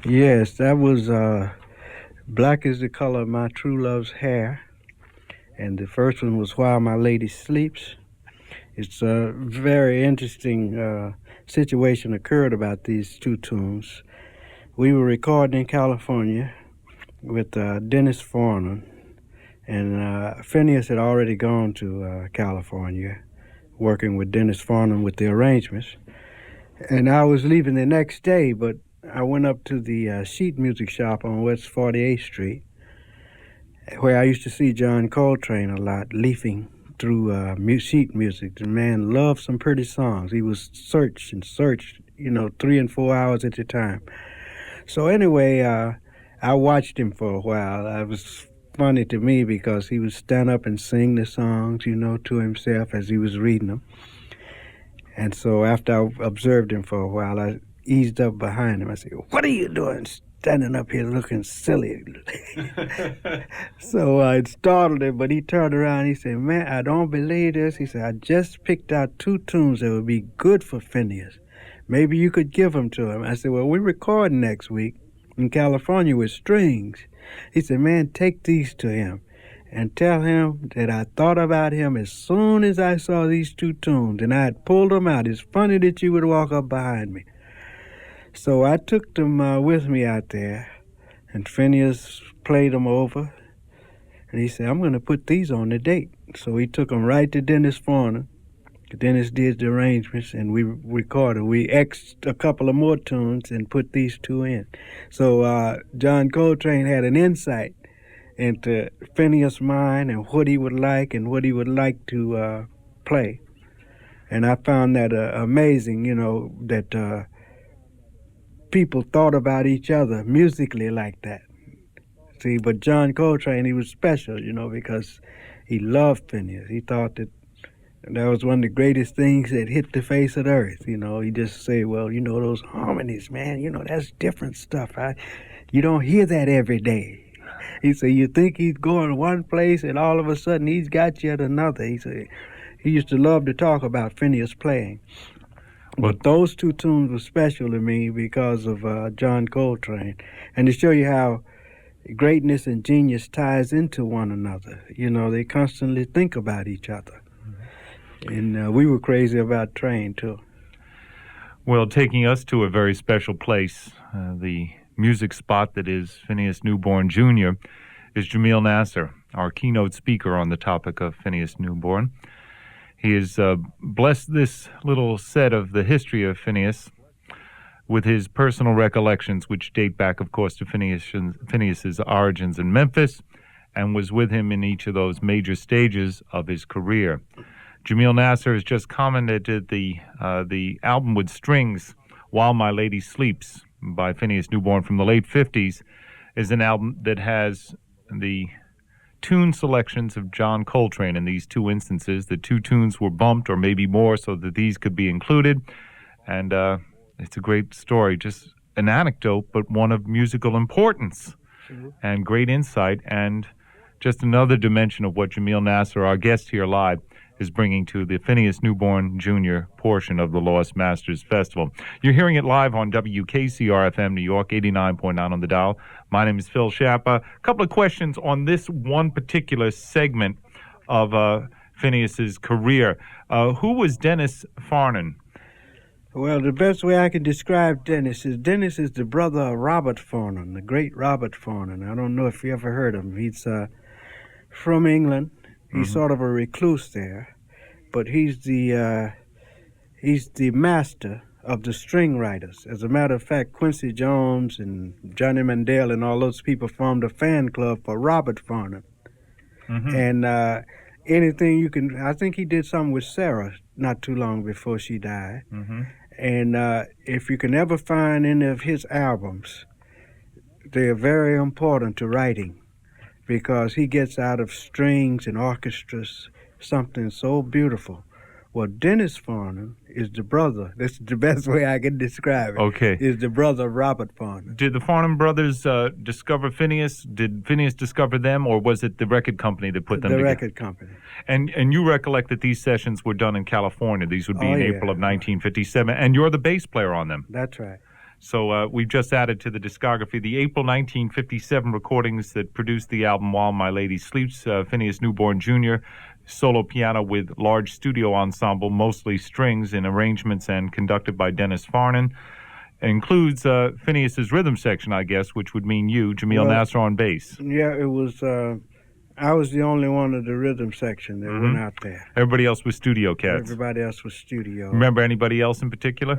Yes, that was Black is the Color of My True Love's Hair. And the first one was While My Lady Sleeps. It's a very interesting situation occurred about these two tunes. We were recording in California with Dennis Farnon, and Phineas had already gone to California working with Dennis Farnon with the arrangements. And I was leaving the next day, but I went up to the sheet music shop on West 48th Street, where I used to see John Coltrane a lot, leafing through sheet music. The man loved some pretty songs. He was search and search, 3 and 4 hours at a time. So anyway, I watched him for a while. It was funny to me because he would stand up and sing the songs, to himself as he was reading them. And so after I observed him for a while, I eased up behind him. I said, "What are you doing standing up here looking silly?" So it startled him, but he turned around and he said, "Man, I don't believe this." He said, "I just picked out two tunes that would be good for Phineas. Maybe you could give them to him." I said, "Well, we're recording next week in California with strings." He said, "Man, take these to him and tell him that I thought about him as soon as I saw these two tunes, and I had pulled them out. It's funny that you would walk up behind me." So I took them with me out there, and Phineas played them over, and he said, "I'm going to put these on the date." So he took them right to Dennis Farnon. Dennis did the arrangements, and we recorded. We X'd a couple of more tunes and put these two in. So John Coltrane had an insight into Phineas' mind and what he would like and what he would like to play. And I found that amazing, that people thought about each other musically like that. See, but John Coltrane, he was special, because he loved Phineas. He thought that was one of the greatest things that hit the face of the earth. He just say, "Well, those harmonies, man, that's different stuff. You don't hear that every day." He said, "You think he's going one place and all of a sudden he's got you at another." He said he used to love to talk about Phineas playing. But those two tunes were special to me because of John Coltrane. And to show you how greatness and genius ties into one another. They constantly think about each other. And we were crazy about Train, too. Well, taking us to a very special place, the music spot that is Phineas Newborn Jr., is Jamil Nasser, our keynote speaker on the topic of Phineas Newborn. He has blessed this little set of the history of Phineas with his personal recollections, which date back, of course, to Phineas's origins in Memphis, and was with him in each of those major stages of his career. Jamil Nasser has just commented that the album with strings, While My Lady Sleeps, by Phineas Newborn from the late 50s, is an album that has the tune selections of John Coltrane in these two instances. The two tunes were bumped, or maybe more, so that these could be included. And it's a great story, just an anecdote, but one of musical importance and great insight, and just another dimension of what Jamil Nasser, our guest here live, is bringing to the Phineas Newborn Jr. portion of the Lost Masters Festival. You're hearing it live on WKCR-FM New York, 89.9 on the dial. My name is Phil Schaap. A couple of questions on this one particular segment of Phineas's career. Who was Dennis Farnon? Well, the best way I can describe Dennis is the brother of Robert Farnon, the great Robert Farnon. I don't know if you ever heard of him. He's from England. He's sort of a recluse there, but he's the master of the string writers. As a matter of fact, Quincy Jones and Johnny Mandel and all those people formed a fan club for Robert Farnon. And anything you can, I think he did something with Sarah not too long before she died. And if you can ever find any of his albums, they're very important to writing, because he gets out of strings and orchestras something so beautiful. Well, Dennis Farnon is the brother. This is the best way I can describe it. Okay. Is the brother of Robert Farnon. Did the Farnon brothers discover Phineas? Did Phineas discover them, or was it the record company that put them together? The record company. And you recollect that these sessions were done in California. These would be in April of 1957, and you're the bass player on them. That's right. So we've just added to the discography the April 1957 recordings that produced the album While My Lady Sleeps. Phineas Newborn Jr., solo piano with large studio ensemble, mostly strings in arrangements and conducted by Dennis Farnon. Includes Phineas's rhythm section, I guess, which would mean you, Jamil Nasser, on bass. Yeah, it was. I was the only one of the rhythm section that went out there. Everybody else was studio cats. Everybody else was studio. Remember anybody else in particular?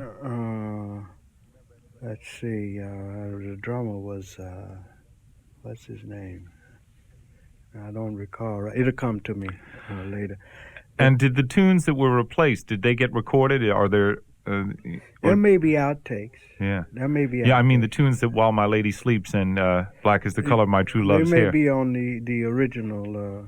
Let's see. The drummer was what's his name? I don't recall. It'll come to me later. And did the tunes that were replaced, did they get recorded? Are there... there may be outtakes. Yeah. There may be outtakes. Yeah, I mean the tunes that While My Lady Sleeps and Black is the Color of My True Love's Hair. They may be on the original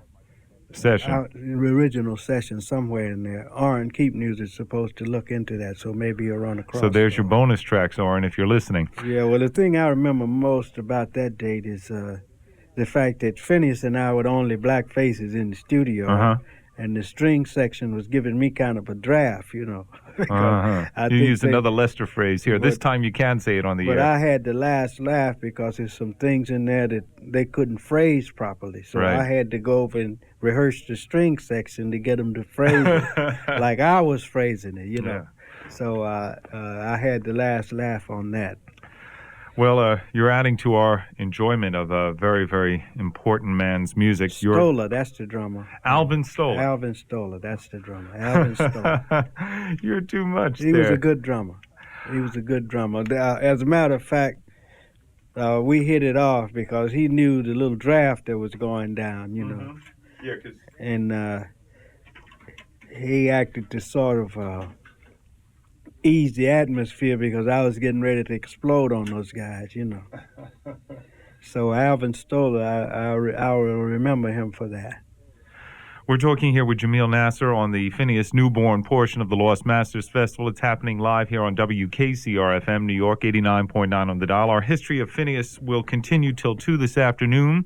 session. Original session somewhere in there. Oren Keep News is supposed to look into that, so maybe you'll run across. So there's your bonus tracks, Oren, if you're listening. Yeah, well, the thing I remember most about that date is the fact that Phineas and I were the only black faces in the studio, and the string section was giving me kind of a draft, you know. You used another Lester phrase here. This time you can say it on the air. But I had the last laugh because there's some things in there that they couldn't phrase properly. So I had to go over and rehearse the string section to get them to phrase it like I was phrasing it, you know. Yeah. So I had the last laugh on that. Well, you're adding to our enjoyment of a very, very important man's music. Stoller, that's the drummer. Alvin Stoller. Alvin Stoller, that's the drummer. Alvin Stoller. You're too much He was a good drummer. He was a good drummer. As a matter of fact, we hit it off because he knew the little draft that was going down, you know. Yeah, 'cause... And he acted to sort of... ease the atmosphere because I was getting ready to explode on those guys, you know. So Alvin Stoller, I will remember him for that. We're talking here with Jamil Nasser on the Phineas Newborn portion of the Lost Masters Festival. It's happening live here on WKCR-FM, New York, 89.9 on the dial. Our history of Phineas will continue till 2 this afternoon,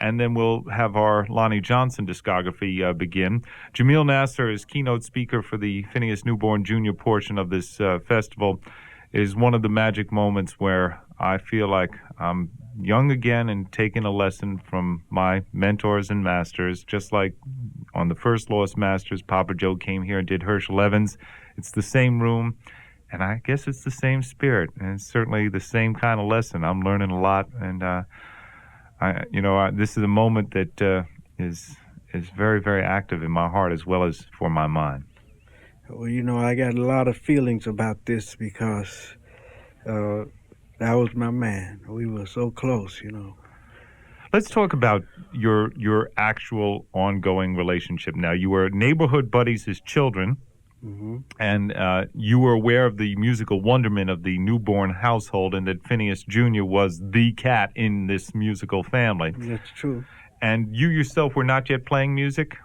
and then we'll have our Lonnie Johnson discography begin. Jamil Nasser is keynote speaker for the Phineas Newborn Jr. portion of this festival. It is one of the magic moments where I feel like I'm young again and taking a lesson from my mentors and masters. Just like on the first Lost Masters, Papa Joe came here and did Herschel Evans. It's the same room, and I guess it's the same spirit, and it's certainly the same kind of lesson. I'm learning a lot, and this is a moment that is very, very active in my heart as well as for my mind. Well, you know, I got a lot of feelings about this because that was my man. We were so close, you know. Let's talk about your actual ongoing relationship now. You were neighborhood buddies as children, and you were aware of the musical wonderment of the Newborn household and that Phineas Jr. was the cat in this musical family. That's true. And you yourself were not yet playing music?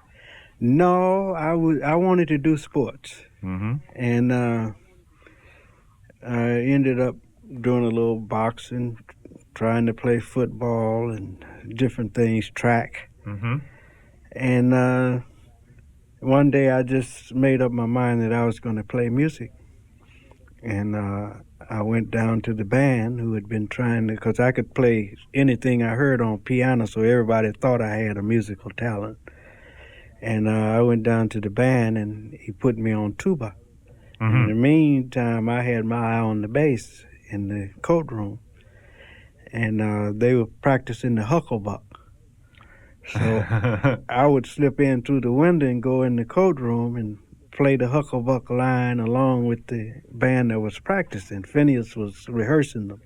No, I wanted to do sports. And I ended up doing a little boxing, trying to play football and different things, track. And one day I just made up my mind that I was going to play music. And I went down to the band who had been trying to, because I could play anything I heard on piano, so everybody thought I had a musical talent. And I went down to the band and he put me on tuba. In the meantime, I had my eye on the bass in the coat room. And they were practicing the hucklebuck. So I would slip in through the window and go in the coat room and play the hucklebuck line along with the band that was practicing. Phineas was rehearsing them.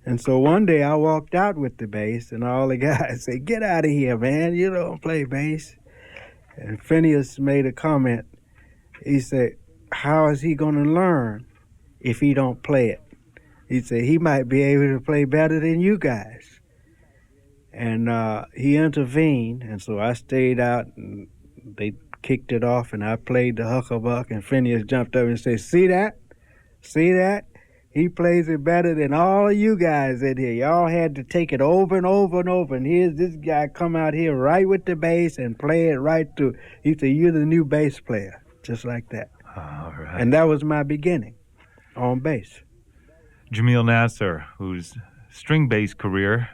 And so one day I walked out with the bass and all the guys said, "Get out of here, man. You don't play bass." And Phineas made a comment. He said, "How is he going to learn if he don't play it?" He said, "He might be able to play better than you guys." And he intervened, and so I stayed out, and they kicked it off, and I played the hucklebuck, and Phineas jumped up and said, "See that? See that? He plays it better than all of you guys in here. Y'all had to take it over and over and over, and here's this guy come out here right with the bass and play it right through." He said, "You're the new bass player," just like that. All right. And that was my beginning on bass. Jamil Nasser, whose string bass career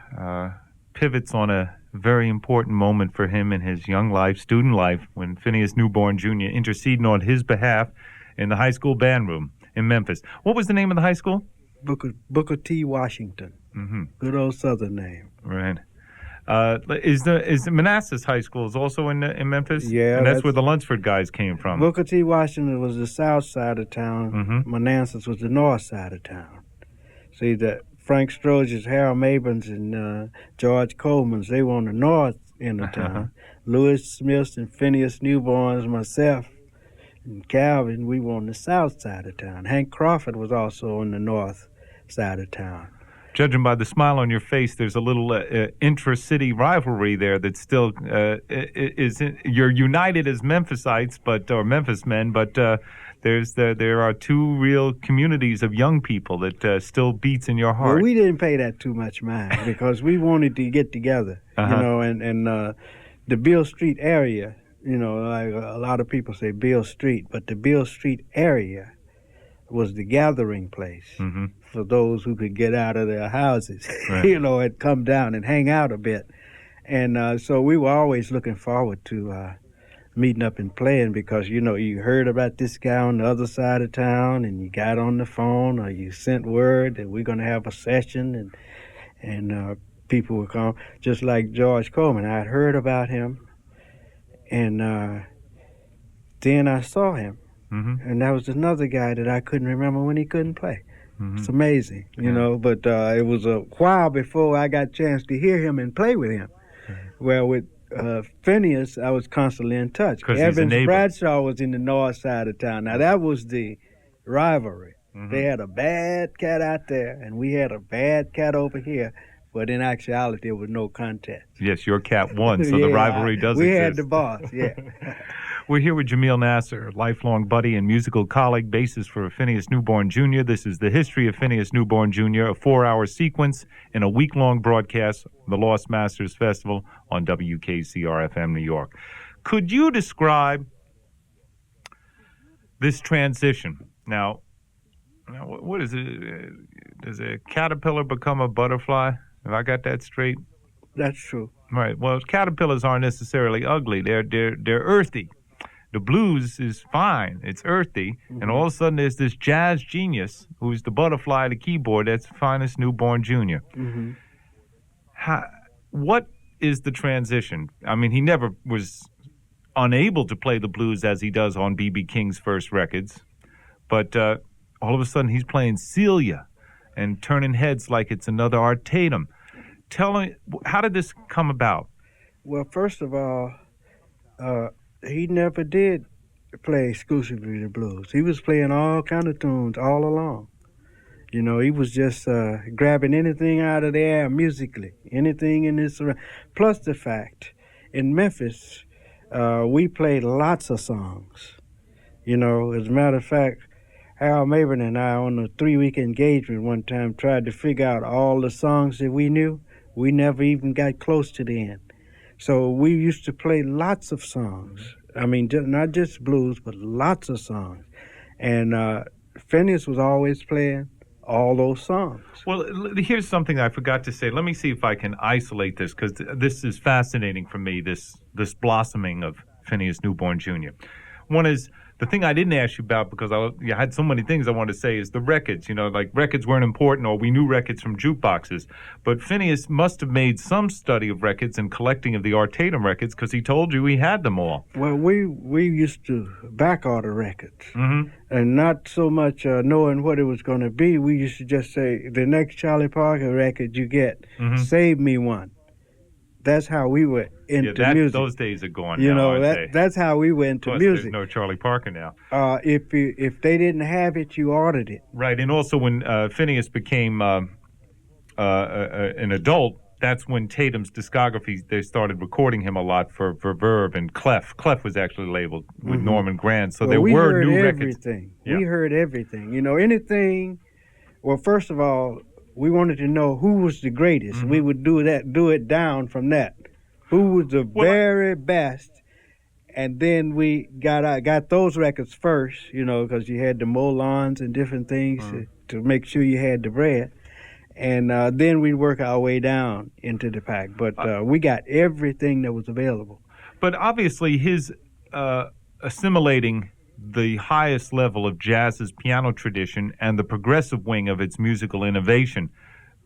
pivots on a very important moment for him in his young life, student life, when Phineas Newborn Jr. interceding on his behalf in the high school band room in Memphis. What was the name of the high school? Booker T. Washington. Mm-hmm. Good old Southern name. Right. Is the Manassas High School is also in Memphis? Yeah, and that's where the Lunsford guys came from. Booker T. Washington was the south side of town. Mm-hmm. Manassas was the north side of town. See, that Frank Stroges, Harold Mabens, and George Coleman's, they were on the north end of town. Louis Smiths and Phineas Newborns, myself, and Calvin, we were on the south side of town. Hank Crawford was also on the north side of town. Judging by the smile on your face, there's a little intra-city rivalry there that still you're united as Memphisites, or Memphis men, but there are two real communities of young people that still beats in your heart. Well, we didn't pay that too much mind because we wanted to get together, and the Beale Street area, like a lot of people say Beale Street, but the Beale Street area was the gathering place for those who could get out of their houses, right. And come down and hang out a bit. And so we were always looking forward to meeting up and playing because, you heard about this guy on the other side of town and you got on the phone or you sent word that we're going to have a session and people would come, just like George Coleman. I had heard about him and then I saw him. Mm-hmm. And that was another guy that I couldn't remember when he couldn't play. Mm-hmm. It's amazing, but it was a while before I got a chance to hear him and play with him. Mm-hmm. Well, with Phineas, I was constantly in touch. Evans Bradshaw was in the north side of town. Now, that was the rivalry. Mm-hmm. They had a bad cat out there, and we had a bad cat over here. But in actuality, there was no contest. Yes, your cat won, so the rivalry does we exist. We had the boss, yeah. We're here with Jamil Nasser, lifelong buddy and musical colleague, bassist for Phineas Newborn Jr. This is the history of Phineas Newborn Jr., a 4-hour sequence in a week-long broadcast, the Lost Masters Festival on WKCR-FM New York. Could you describe this transition? Now, what is it? Does a caterpillar become a butterfly? Have I got that straight? That's true. Right. Well, caterpillars aren't necessarily ugly. They're earthy. The blues is fine. It's earthy. Mm-hmm. And all of a sudden there's this jazz genius who's the butterfly of the keyboard. That's Phineas Newborn Jr. Mm-hmm. What is the transition? I mean, he never was unable to play the blues as he does on B.B. King's first records. But all of a sudden he's playing Celia and turning heads like it's another Art Tatum. Tell me, how did this come about? Well, first of all, he never did play exclusively the blues. He was playing all kind of tunes all along. He was just grabbing anything out of the air musically, anything in this. Plus the fact, in Memphis, we played lots of songs. As a matter of fact, Harold Mabern and I, on a 3-week engagement one time, tried to figure out all the songs that we knew. We never even got close to the end. So we used to play lots of songs. I mean, not just blues, but lots of songs. And Phineas was always playing all those songs. Well, here's something I forgot to say. Let me see if I can isolate this, because this is fascinating for me, this blossoming of Phineas Newborn Jr. One is, the thing I didn't ask you about, because I had so many things I wanted to say, is the records. Like records weren't important, or we knew records from jukeboxes. But Phineas must have made some study of records and collecting of the Art Tatum records, because he told you he had them all. Well, we used to back order records. Mm-hmm. And not so much knowing what it was going to be. We used to just say, the next Charlie Parker record you get, save me one. That's how we were into music. Those days are gone now, that's how we went into music. There's no Charlie Parker now. If they didn't have it, you ordered it. Right, and also when Phineas became an adult, that's when Tatum's discography, they started recording him a lot for Verve and Clef. Clef was actually labeled with Norman Granz, so there were new records. We heard everything. Anything. Well, first of all, we wanted to know who was the greatest. We would do it down from that. Who was the very best? And then we got those records first, because you had the Molans and different things to make sure you had the bread. And then we'd work our way down into the pack. But we got everything that was available. But obviously his assimilating the highest level of jazz's piano tradition and the progressive wing of its musical innovation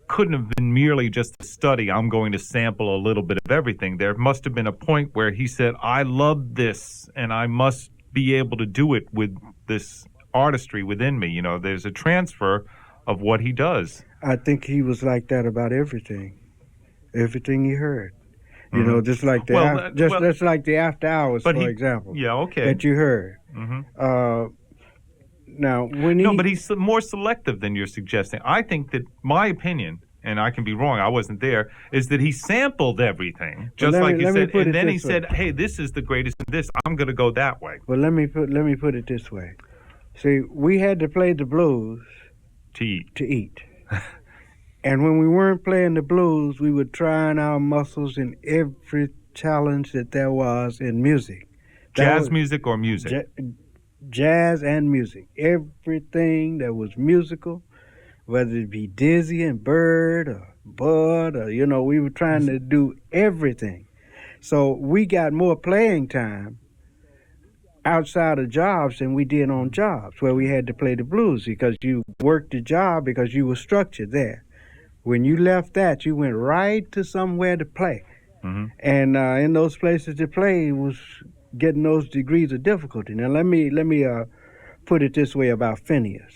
couldn't have been merely just a study. I'm going to sample a little bit of everything. There must have been a point where he said, I love this, and I must be able to do it with this artistry within me. You know, there's a transfer of what he does. I think he was like that about everything he heard. You know, just like just like the after hours, for example. Yeah, okay. That you heard. Now, but he's more selective than you're suggesting. I think that my opinion, and I can be wrong, I wasn't there, is that he sampled everything, just like you said, and then he said, "Hey, this is the greatest of this. I'm going to go that way." Well, let me put it this way. See, we had to play the blues to eat. And when we weren't playing the blues, we were trying our muscles in every challenge that there was in music. Jazz music or music? Jazz and music. Everything that was musical, whether it be Dizzy and Bird or Bud, or, you know, we were trying to do everything. So we got more playing time outside of jobs than we did on jobs where we had to play the blues, because you worked the job because you were structured there. When you left that, you went right to somewhere to play. And in those places to play was getting those degrees of difficulty. Now let me put it this way about Phineas.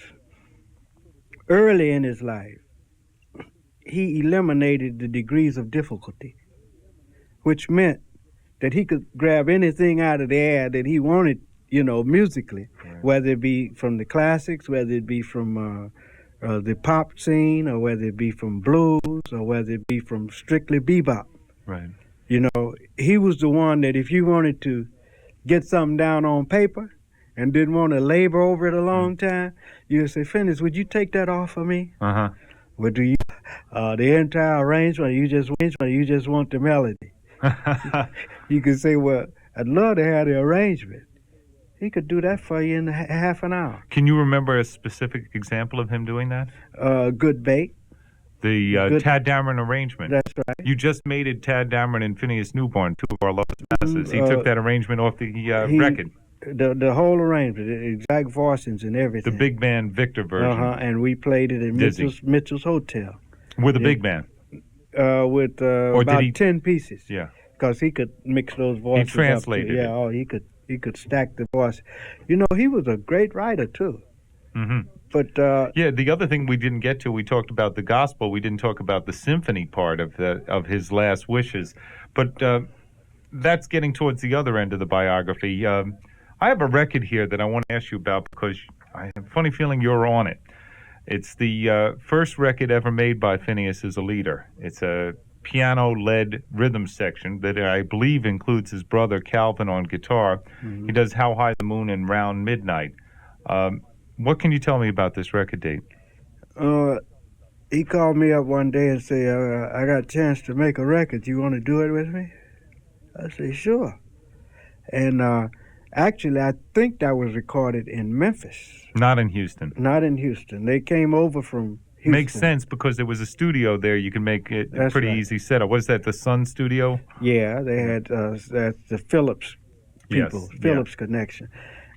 Early in his life, he eliminated the degrees of difficulty, which meant that he could grab anything out of the air that he wanted, you know, musically, whether it be from the classics, whether it be from the pop scene, or whether it be from blues, or whether it be from strictly bebop. Right. You know, he was the one that if you wanted to get something down on paper and didn't want to labor over it a long time, you would say, Phineas, would you take that off of me? Well, do you the entire arrangement, or you just want the melody? You could say, well, I'd love to have the arrangement. He could do that for you in half an hour. Can you remember a specific example of him doing that? Good Bait. The Tad Dameron arrangement. That's right. You just made it Tad Dameron and Phineas Newborn, two of our lowest passes. He took that arrangement off the record. The whole arrangement, the exact voicings and everything. The big band Victor version. And we played it in Mitchell's Hotel. With a big band? With about 10 pieces. Yeah. Because he could mix those voices. He translated it. Oh, he could stack the voice. You know, he was a great writer, too. But the other thing we didn't get to, we talked about the gospel. We didn't talk about the symphony part of his last wishes. But that's getting towards the other end of the biography. I have a record here that I want to ask you about because I have a funny feeling you're on it. It's the first record ever made by Phineas as a leader. It's a piano-led rhythm section that I believe includes his brother Calvin on guitar. He does How High the Moon and Round Midnight. What can you tell me about this record date? He called me up one day and said, I got a chance to make a record. You want to do it with me? I said, sure. And actually, I think that was recorded in Memphis. Not in Houston. Not in Houston. They came over from Houston. Makes sense because there was a studio there. You can make it a pretty easy setup. What is that, the Sun Studio? Yeah, they had the Phillips people, Phillips connection.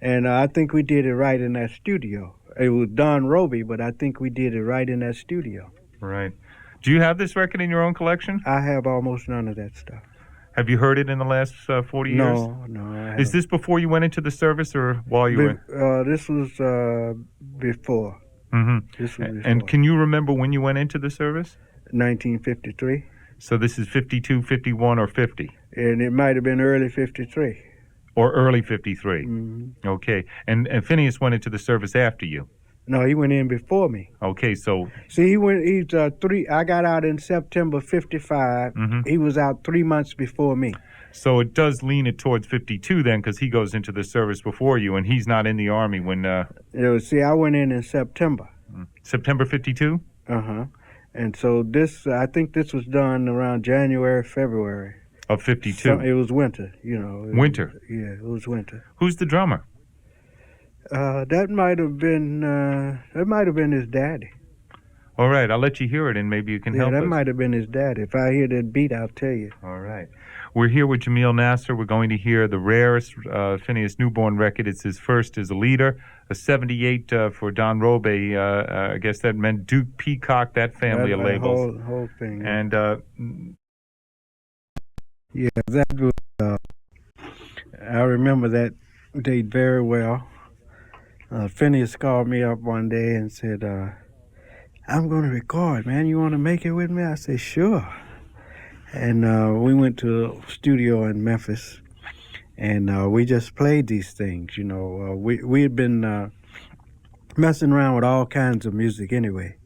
And I think we did it right in that studio. It was Don Roby, but I think we did it right in that studio. Right. Do you have this record in your own collection? I have almost none of that stuff. Have you heard it in the last 40 years? No. Is this before you went into the service or while you were? This was before. This was before. And can you remember when you went into the service? 1953. So this is 52, 51, or 50? And it might have been early 53. Or early 53. Okay. And Phineas went into the service after you? No, he went in before me. Okay, so... See, he's I got out in September 55. He was out 3 months before me. So it does lean it towards 52 then, because he goes into the service before you, and he's not in the Army when... See, I went in September. September 52? And so I think this was done around January, February. Of 52? It was winter, you know. Winter? It was winter. Who's the drummer? That might have been his daddy. All right, I'll let you hear it, and maybe you can Yeah, help that us. might have been his daddy. If I hear that beat, I'll tell you. All right. We're here with Jamil Nasser. We're going to hear the rarest Phineas Newborn record. It's his first as a leader, a 78 for Don Robe. I guess that meant Duke Peacock, that family of labels. Whole thing. And yeah, that was. I remember that date very well. Phineas called me up one day and said, "I'm going to record, man. You want to make it with me?" I said, "Sure." And we went to a studio in Memphis, and we just played these things. We had been messing around with all kinds of music anyway.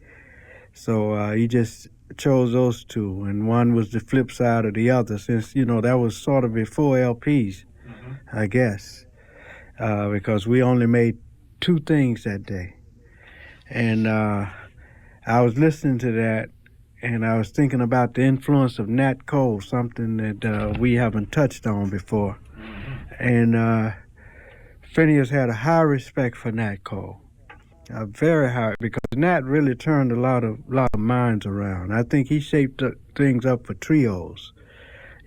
So he just chose those two, and one was the flip side of the other, since that was sort of before LPs, I guess, because we only made two things that day. And I was listening to that, and I was thinking about the influence of Nat Cole, something that we haven't touched on before. And Phineas had a high respect for Nat Cole. Very high, because Nat really turned a lot of minds around. I think he shaped things up for trios,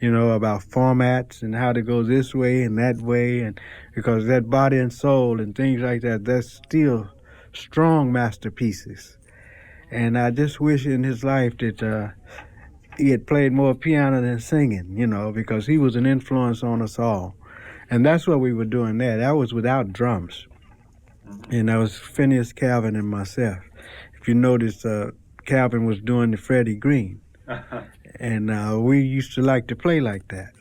about formats and how to go this way and that way, and because that Body and Soul and things like that, that's still strong masterpieces. And I just wish in his life that he had played more piano than singing, because he was an influence on us all. And that's what we were doing there. That was without drums. And that was Phineas, Calvin, and myself. If you notice, Calvin was doing the Freddie Green. And we used to like to play like that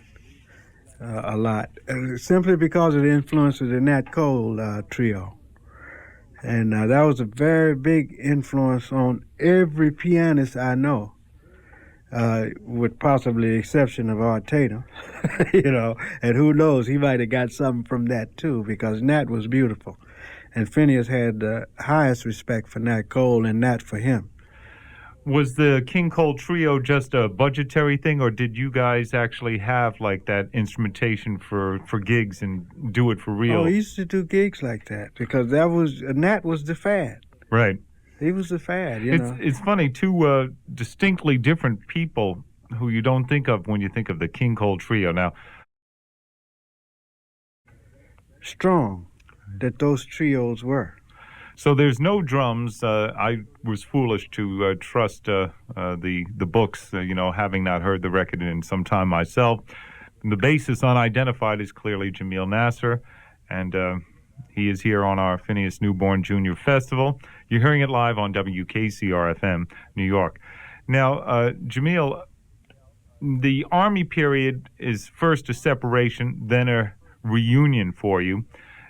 a lot, simply because of the influence of the Nat Cole trio. And that was a very big influence on every pianist I know, with possibly the exception of Art Tatum. And who knows, he might have got something from that too, because Nat was beautiful. And Phineas had the highest respect for Nat Cole and Nat for him. was the King Cole trio just a budgetary thing, or did you guys actually have like that instrumentation for gigs and do it for real? Oh, he used to do gigs like that, because Nat was the fad. Right. He was the fad, It's funny, two distinctly different people who you don't think of when you think of the King Cole trio. Now, strong that those trios were. so there's no drums. I was foolish to trust the books, having not heard the record in some time myself. The bassist, unidentified, is clearly Jamil Nasser, and he is here on our Phineas Newborn Jr. Festival. You're hearing it live on WKCR-FM, New York. Now, Jamil, the Army period is first a separation, then a reunion for you.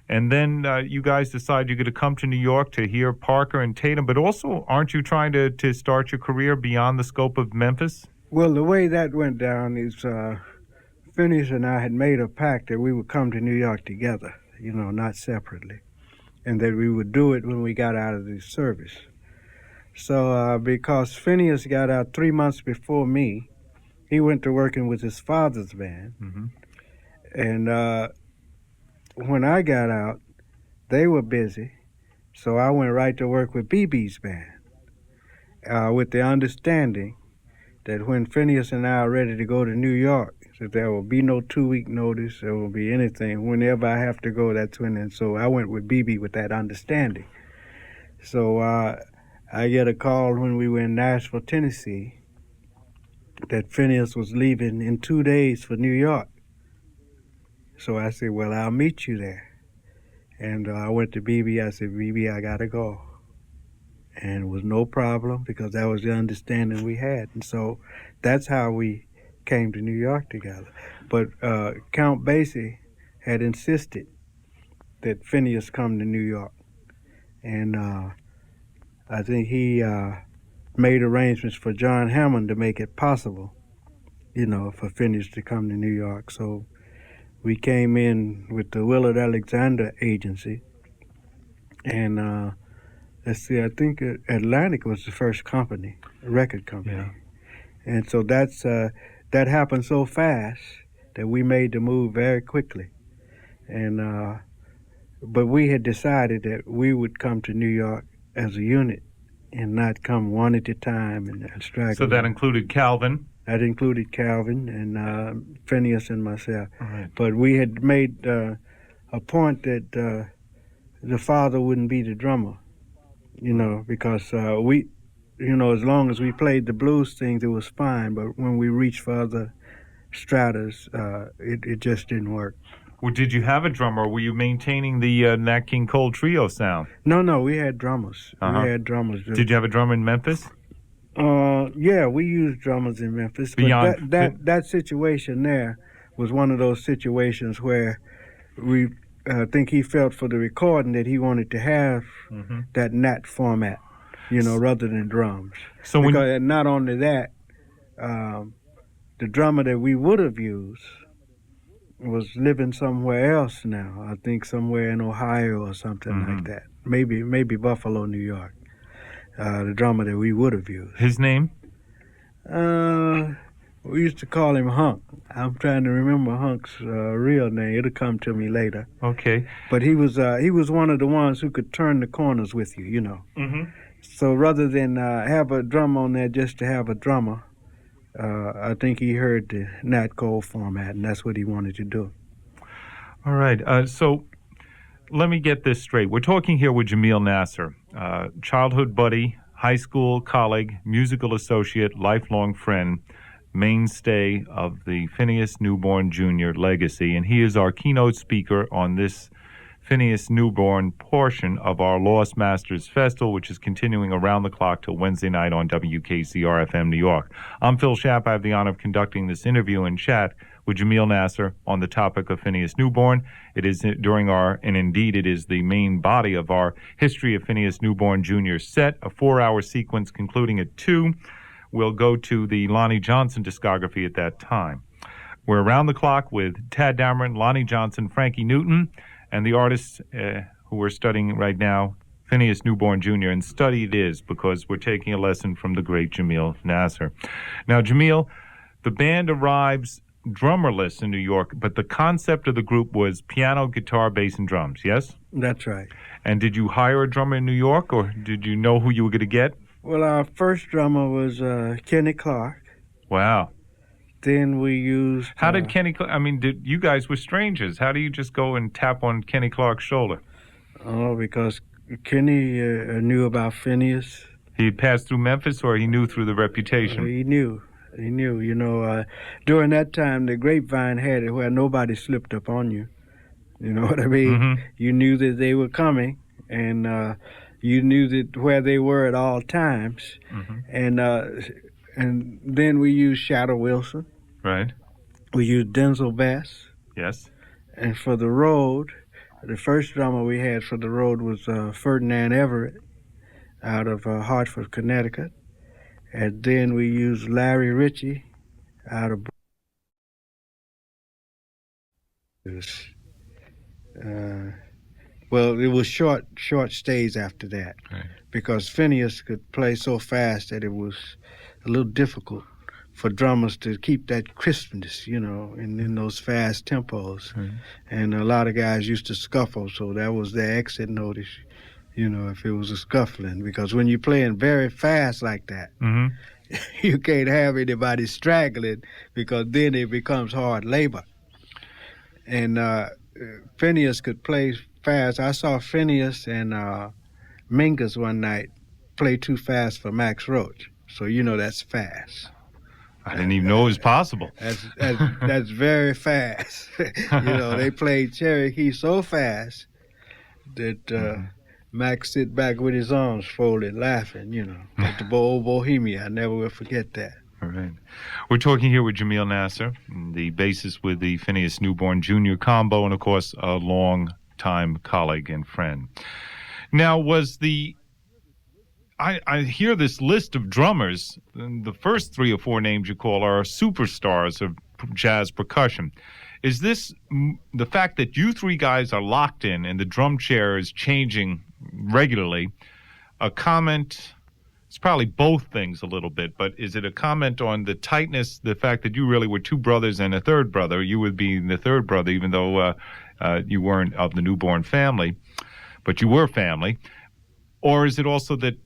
And then you guys decide you're going to come to New York to hear Parker and Tatum, but also aren't you trying to start your career beyond the scope of Memphis? Well, the way that went down is Phineas and I had made a pact that we would come to New York together, not separately, and that we would do it when we got out of the service. So because Phineas got out 3 months before me, he went to working with his father's band. Mm-hmm. And when I got out, they were busy, so I went right to work with BB's band, with the understanding that when Phineas and I are ready to go to New York, that there will be no 2-week notice, there will be anything. Whenever I have to go, that's when. And so I went with BB with that understanding. So I get a call when we were in Nashville, Tennessee, that Phineas was leaving in 2 days for New York. So I said, well, I'll meet you there. And I went to BB. I said, BB, I got to go. And it was no problem, because that was the understanding we had. And so that's how we came to New York together. But Count Basie had insisted that Phineas come to New York. And I think he made arrangements for John Hammond to make it possible, for Phineas to come to New York. So we came in with the Willard Alexander Agency, and let's see, I think Atlantic was the first company, record company. Yeah. And so that happened so fast that we made the move very quickly. And but we had decided that we would come to New York as a unit and not come one at a time and straggle. So that included Calvin? That included Calvin and Phineas and myself. Right. But we had made a point that the father wouldn't be the drummer, because we, as long as we played the blues things, it was fine. But when we reached for other stratas, it just didn't work. Well, did you have a drummer, or were you maintaining the Nat King Cole trio sound? No, we had drummers. Uh-huh. We had drummers. Did you have a drummer in Memphis? Yeah, we used drummers in Memphis. Beyond But that situation there was one of those situations where we think he felt for the recording that he wanted to have that Nat format, rather than drums. So because not only that, the drummer that we would have used was living somewhere else now. I think somewhere in Ohio or something like that. Maybe Buffalo, New York. The drummer that we would have used. His name? We used to call him Hunk. I'm trying to remember Hunk's real name. It'll come to me later. Okay. But he was one of the ones who could turn the corners with you, Mm-hmm. So rather than have a drum on there just to have a drummer, I think he heard the Nat Cole format, and that's what he wanted to do. All right. So let me get this straight. We're talking here with Jamil Nasser, childhood buddy, high school colleague, musical associate, lifelong friend, mainstay of the Phineas Newborn Jr. legacy, and he is our keynote speaker on this Phineas Newborn portion of our Lost Masters Festival, which is continuing around the clock till Wednesday night on WKCR-FM New York. I'm Phil Schaap. I have the honor of conducting this interview and chat with Jamil Nasser on the topic of Phineas Newborn. It is indeed it is the main body of our History of Phineas Newborn Jr. set, a 4-hour sequence concluding at 2. We'll go to the Lonnie Johnson discography at that time. We're around the clock with Tad Dameron, Lonnie Johnson, Frankie Newton, and the artists who we're studying right now, Phineas Newborn Jr., and study it is because we're taking a lesson from the great Jamil Nasser. Now, Jamil, the band arrives drummerless in New York, but the concept of the group was piano, guitar, bass, and drums, yes? That's right. And did you hire a drummer in New York, or did you know who you were going to get? Well, our first drummer was Kenny Clark. Wow. Then we used... How did Kenny... you guys were strangers. How do you just go and tap on Kenny Clark's shoulder? Oh, because Kenny knew about Phineas. He passed through Memphis, or he knew through the reputation? He knew. During that time, the grapevine had it where nobody slipped up on you. You know what I mean? Mm-hmm. You knew that they were coming, and you knew that where they were at all times. Mm-hmm. And then we used Shadow Wilson. Right. We used Denzel Bass. Yes. And for the road, the first drummer we had for the road was Ferdinand Everett out of Hartford, Connecticut. And then we used Larry Ritchie out of... well, it was short stays after that. Right. Because Phineas could play so fast that it was a little difficult for drummers to keep that crispness, in those fast tempos. Right. And a lot of guys used to scuffle, so that was their exit notice, if it was a scuffling. Because when you're playing very fast like that, Mm-hmm. you can't have anybody straggling, because then it becomes hard labor. And Phineas could play fast. I saw Phineas and Mingus one night play too fast for Max Roach. So that's fast. I didn't even know it was possible. That's very fast. They played Cherokee so fast that Max sit back with his arms folded, laughing. Like the old Bohemia. I never will forget that. All right. We're talking here with Jamil Nasser, the bassist with the Phineas Newborn Jr. combo, and of course a long-time colleague and friend. Now, I hear this list of drummers, and the first 3 or 4 names you call are superstars of jazz percussion. Is this the fact that you 3 guys are locked in and the drum chair is changing regularly, a comment? It's probably both things a little bit, but is it a comment on the tightness, the fact that you really were 2 brothers and a third brother? You would be the third brother, even though you weren't of the Newborn family, but you were family? Or is it also that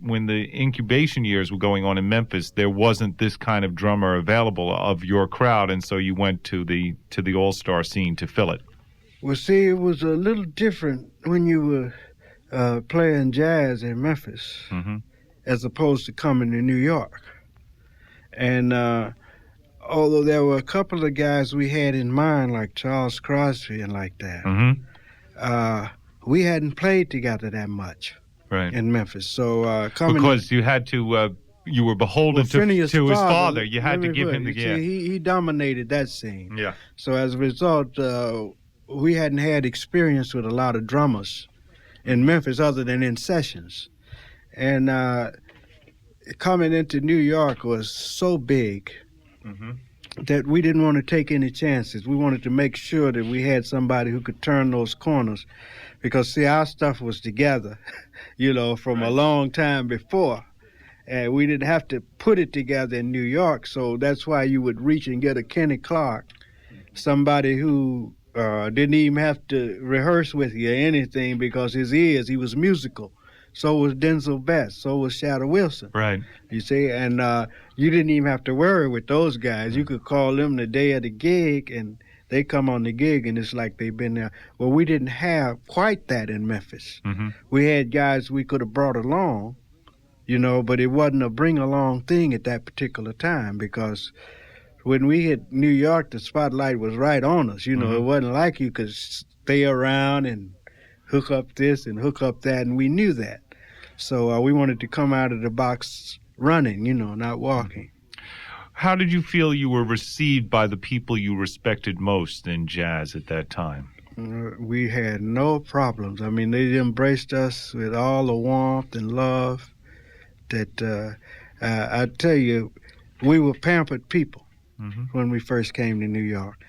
when the incubation years were going on in Memphis, there wasn't this kind of drummer available of your crowd, and so you went to the all-star scene to fill it? Well, see, it was a little different when you were playing jazz in Memphis as opposed to coming to New York. And although there were a couple of guys we had in mind, like Charles Crosby and like that, we hadn't played together that much in Memphis. So because you had to, you were beholden to his father. You had to give him the gift. He dominated that scene. Yeah. So as a result, we hadn't had experience with a lot of drummers in Memphis other than in sessions. And coming into New York was so big that we didn't want to take any chances. We wanted to make sure that we had somebody who could turn those corners, because, see, our stuff was together, from a long time before. And we didn't have to put it together in New York, so that's why you would reach and get a Kenny Clark, somebody who didn't even have to rehearse with you or anything, because he was musical. So was Denzel Best. So was Shadow Wilson. Right. You see, and you didn't even have to worry with those guys. You could call them the day of the gig, and they come on the gig, and it's like they've been there. Well, we didn't have quite that in Memphis. We had guys we could have brought along, but it wasn't a bring-along thing at that particular time, because when we hit New York, the spotlight was right on us. It wasn't like you could stay around and hook up this and hook up that, and we knew that. So we wanted to come out of the box running, not walking. How did you feel you were received by the people you respected most in jazz at that time? We had no problems. I mean, they embraced us with all the warmth and love that, I tell you, we were pampered people when we first came to New York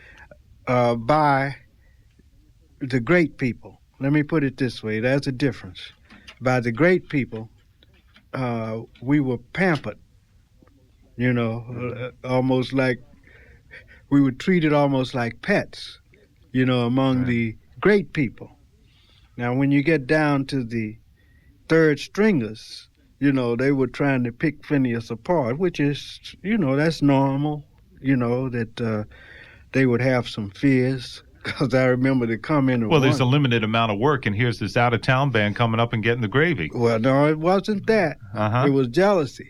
by the great people. Let me put it this way, there's a difference. By the great people, we were pampered, almost like we were treated almost like pets, among the great people. Now, when you get down to the third stringers, they were trying to pick Phineas apart, which is, that's normal, that they would have some fears. Because I remember to come in. Well, there's a limited amount of work, and here's this out-of-town band coming up and getting the gravy. Well, no, it wasn't that. It was jealousy.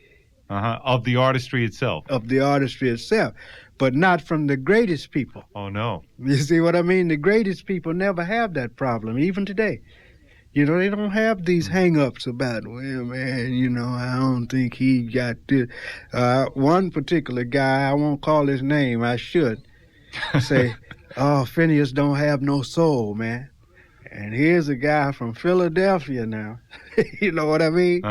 Of the artistry itself. Of the artistry itself, but not from the greatest people. Oh, no. You see what I mean? The greatest people never have that problem, even today. They don't have these hang-ups about, well, man, I don't think he got this. One particular guy, I won't call his name, I should say, oh, Phineas don't have no soul, man. And here's a guy from Philadelphia now. You know what I mean?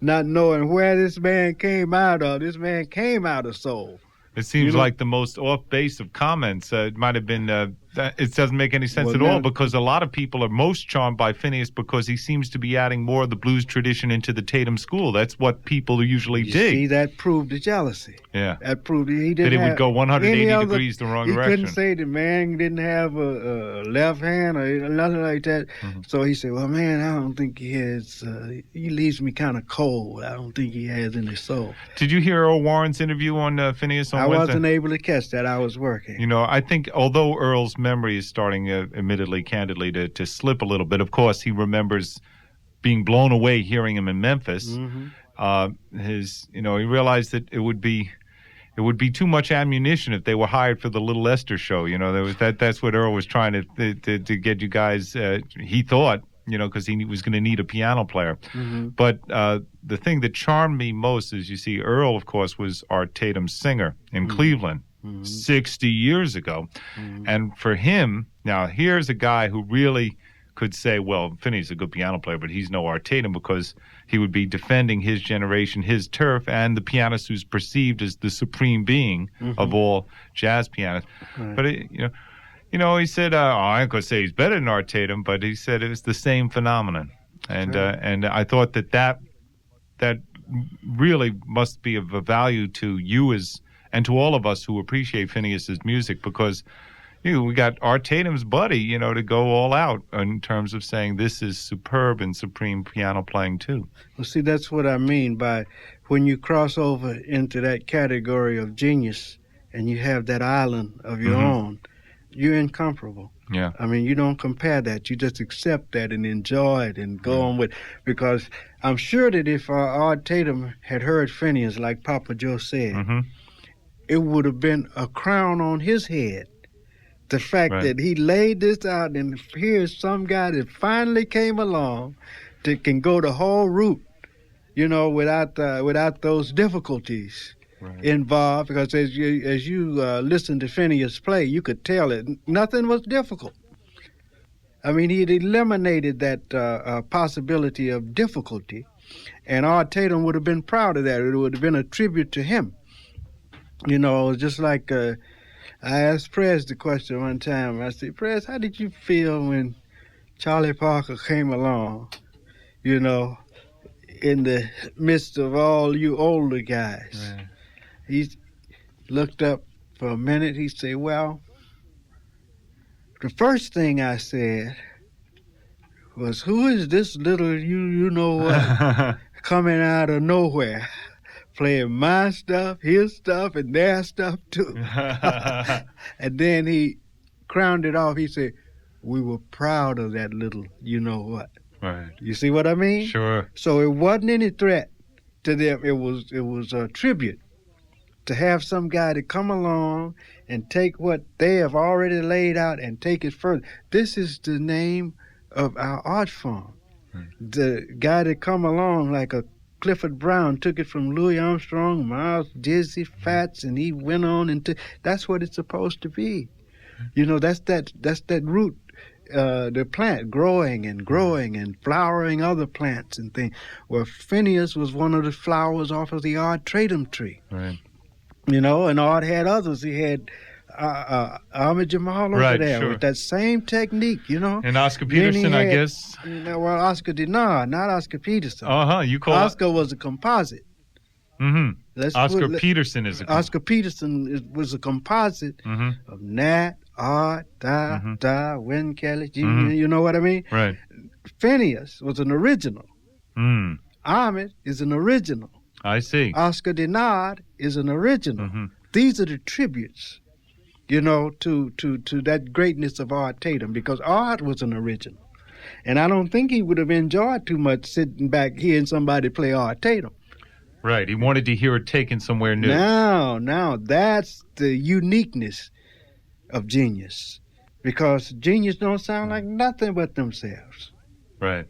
Not knowing where this man came out of. This man came out of soul. It seems like the most off base of comments. It might have been, it doesn't make any sense at all, because a lot of people are most charmed by Phineas because he seems to be adding more of the blues tradition into the Tatum school. That's what people usually dig. See, that proved the jealousy. Yeah. That proved he didn't that it would go 180 degrees the wrong direction. He couldn't say the man didn't have a left hand or nothing like that. So he said, well, man, I don't think he has, he leaves me kind of cold. I don't think he has any soul. Did you hear Earl Warren's interview on Phineas on Wednesday? I wasn't able to catch that. I was working. I think although Earl's memory is starting, admittedly, candidly, to slip a little bit, of course, he remembers being blown away hearing him in Memphis. He realized that it would be too much ammunition if they were hired for the Little Esther show. There was that's what Earl was trying to get you guys. He thought, because he was going to need a piano player. But the thing that charmed me most is, you see, Earl, of course, was Art Tatum's singer in Cleveland 60 years ago. And for him, now here's a guy who really could say, well, Finney's a good piano player, but he's no Art Tatum, because he would be defending his generation, his turf, and the pianist who's perceived as the supreme being of all jazz pianists. But, he said, I ain't going to say he's better than Art Tatum, but he said it was the same phenomenon. And I thought that really must be of a value to you and to all of us who appreciate Phineas's music, because, we got Art Tatum's buddy, to go all out in terms of saying this is superb and supreme piano playing too. Well, see, that's what I mean by when you cross over into that category of genius and you have that island of your own, you're incomparable. Yeah. I mean, you don't compare that. You just accept that and enjoy it and go on with. Because I'm sure that if Art Tatum had heard Phineas, like Papa Joe said, it would have been a crown on his head. The fact that he laid this out, and here's some guy that finally came along that can go the whole route, without those difficulties involved. Because as you listen to Phineas play, you could tell that nothing was difficult. I mean, he had eliminated that possibility of difficulty, and Art Tatum would have been proud of that. It would have been a tribute to him. Just like I asked Prez the question one time. I said, Prez, how did you feel when Charlie Parker came along, in the midst of all you older guys? Right. He looked up for a minute. He said, well, the first thing I said was, who is this little you-know-what coming out of nowhere, playing my stuff, his stuff, and their stuff too? And then he crowned it off. He said, we were proud of that little you-know-what. Right. You see what I mean? Sure. So it wasn't any threat to them. It was a tribute to have some guy to come along and take what they have already laid out and take it further. This is the name of our art form. The guy that come along like a Clifford Brown took it from Louis Armstrong, Miles Dizzy, Fats, and he went on into. That's what it's supposed to be. That's that root, the plant growing and flowering other plants and things. Well, Phineas was one of the flowers off of the Art Tatum tree. Right. And Art had others. He had Ahmed Jamal over there with that same technique, And Oscar Peterson, I guess. Oscar Denard, not Oscar Peterson. You call Oscar was a composite. Oscar Peterson is a Oscar Peterson was a composite of Nat, Art, Win Kelly, you know what I mean? Right. Phineas was an original. Ahmed is an original. I see. Oscar Denard is an original. These are the tributes, to that greatness of Art Tatum, because Art was an original. And I don't think he would have enjoyed too much sitting back hearing somebody play Art Tatum. Right. He wanted to hear it taken somewhere new. Now, that's the uniqueness of genius, because genius don't sound like nothing but themselves. Right.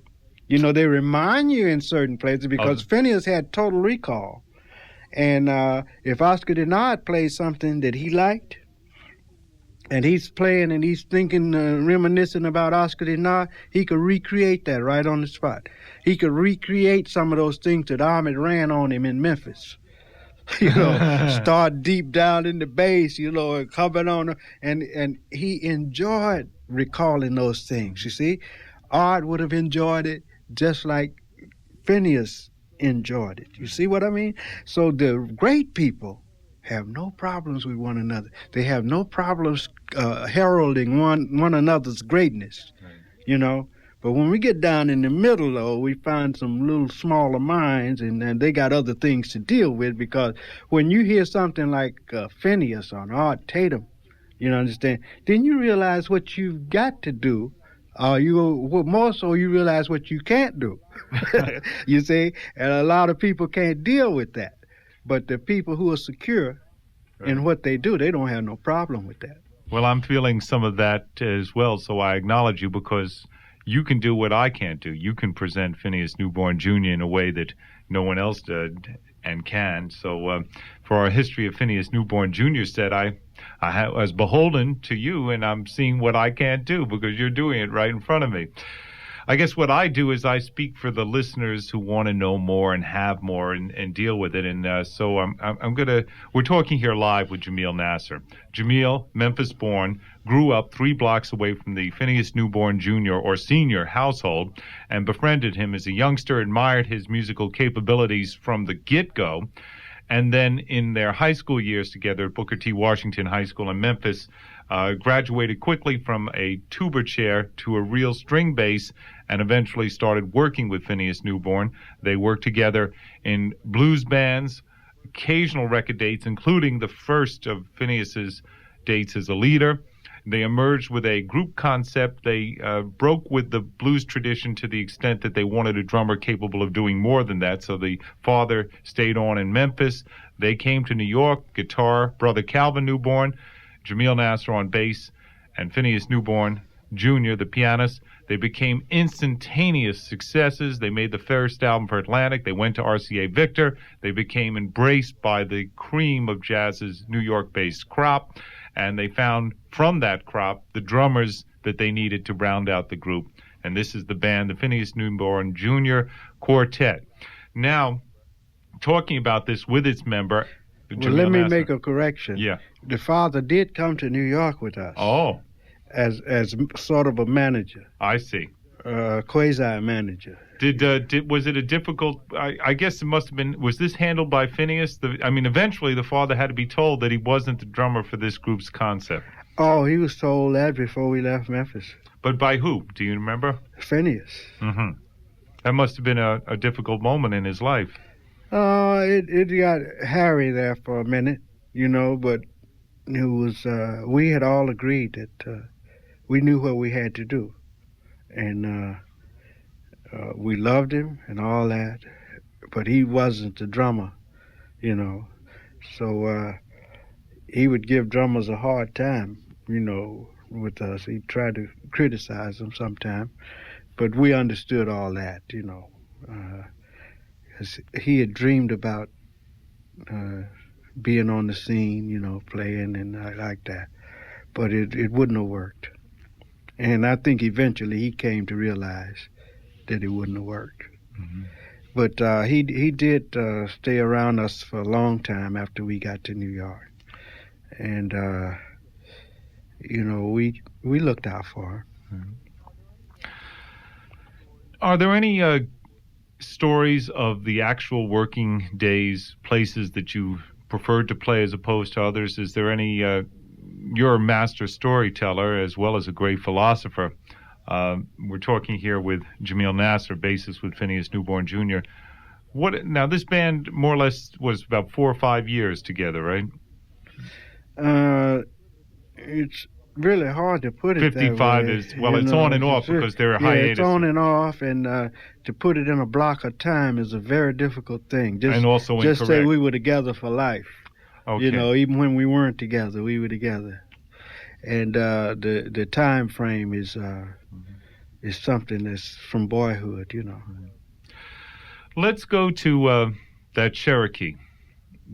They remind you in certain places, because Phineas had total recall. And if Oscar Denard plays something that he liked, and he's playing and he's thinking, reminiscing about Oscar Denard, he could recreate that right on the spot. He could recreate some of those things that Ahmed ran on him in Memphis. Start deep down in the bass, and coming on. And he enjoyed recalling those things, you see. Art would have enjoyed it just like Phineas enjoyed it. You see what I mean? So the great people have no problems with one another. They have no problems heralding one another's greatness, But when we get down in the middle, though, we find some little smaller minds, and they got other things to deal with, because when you hear something like Phineas or Art Tatum, understand, then you realize what you've got to do. More so, you realize what you can't do. You see, and a lot of people can't deal with that. But the people who are secure in what they do, they don't have no problem with that. Well, I'm feeling some of that as well, so I acknowledge you, because you can do what I can't do. You can present Phineas Newborn Jr. in a way that no one else did and can. So for our History of Phineas Newborn Jr. set, I was beholden to you, and I'm seeing what I can't do because you're doing it right in front of me. I guess what I do is I speak for the listeners who want to know more and have more and deal with it. And so we're talking here live with Jamil Nasser. Jamil, Memphis born, grew up 3 blocks away from the Phineas Newborn Jr. or senior household, and befriended him as a youngster, admired his musical capabilities from the get-go. And then in their high school years together at Booker T. Washington High School in Memphis, Graduated quickly from a tuba chair to a real string bass, and eventually started working with Phineas Newborn. They worked together in blues bands, occasional record dates, including the first of Phineas's dates as a leader. They emerged with a group concept. They broke with the blues tradition to the extent that they wanted a drummer capable of doing more than that. So the father stayed on in Memphis. They came to New York, guitar, brother Calvin Newborn, Jamil Nasser on bass, and Phineas Newborn Jr., the pianist. They became instantaneous successes. They made the first album for Atlantic. They went to RCA Victor. They became embraced by the cream of jazz's New York-based crop, and they found from that crop the drummers that they needed to round out the group. And this is the band, the Phineas Newborn Jr. Quartet. Now, talking about this with its member, well, let me make a correction. Yeah. The father did come to New York with us. Oh. As sort of a manager. I see. Quasi-manager. Was it a difficult? I guess it must have been. Was this handled by Phineas? Eventually the father had to be told that he wasn't the drummer for this group's concept. Oh, he was told that before we left Memphis. But by who? Do you remember? Phineas. Mm-hmm. That must have been a difficult moment in his life. It got hairy there for a minute, but it was. We had all agreed that we knew what we had to do, and we loved him and all that, but he wasn't the drummer, So he would give drummers a hard time, with us. He'd try to criticize them sometimes, but we understood all that, because he had dreamed about being on the scene, playing and like that, but it wouldn't have worked. And I think eventually he came to realize that it wouldn't have worked. Mm-hmm. But he did stay around us for a long time after we got to New York. And, we looked out for him. Mm-hmm. Are there any stories of the actual working days, places that you preferred to play as opposed to others? Is there any... You're a master storyteller as well as a great philosopher. We're talking here with Jamil Nasser, bassist with Phineas Newborn Jr. Now, this band more or less was about 4 or 5 years together, right? It's really hard to put it 55 that way. Is, well, it's on and off because there are hiatus. It's on and off, and to put it in a block of time is a very difficult thing. And also just incorrect. say we were together for life. Okay. Even when we weren't together, we were together. And the time frame is something that's from boyhood, Let's go to that Cherokee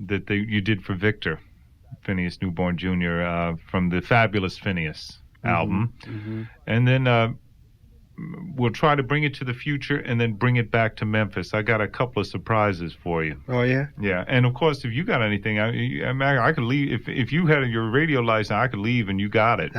that you did for Victor, Phineas Newborn Jr., from the Fabulous Phineas album. Mm-hmm. And then we'll try to bring it to the future and then bring it back to Memphis. I got a couple of surprises for you. Oh, yeah? Yeah. And, of course, if you got anything, I could leave. If you had your radio license, I could leave and you got it.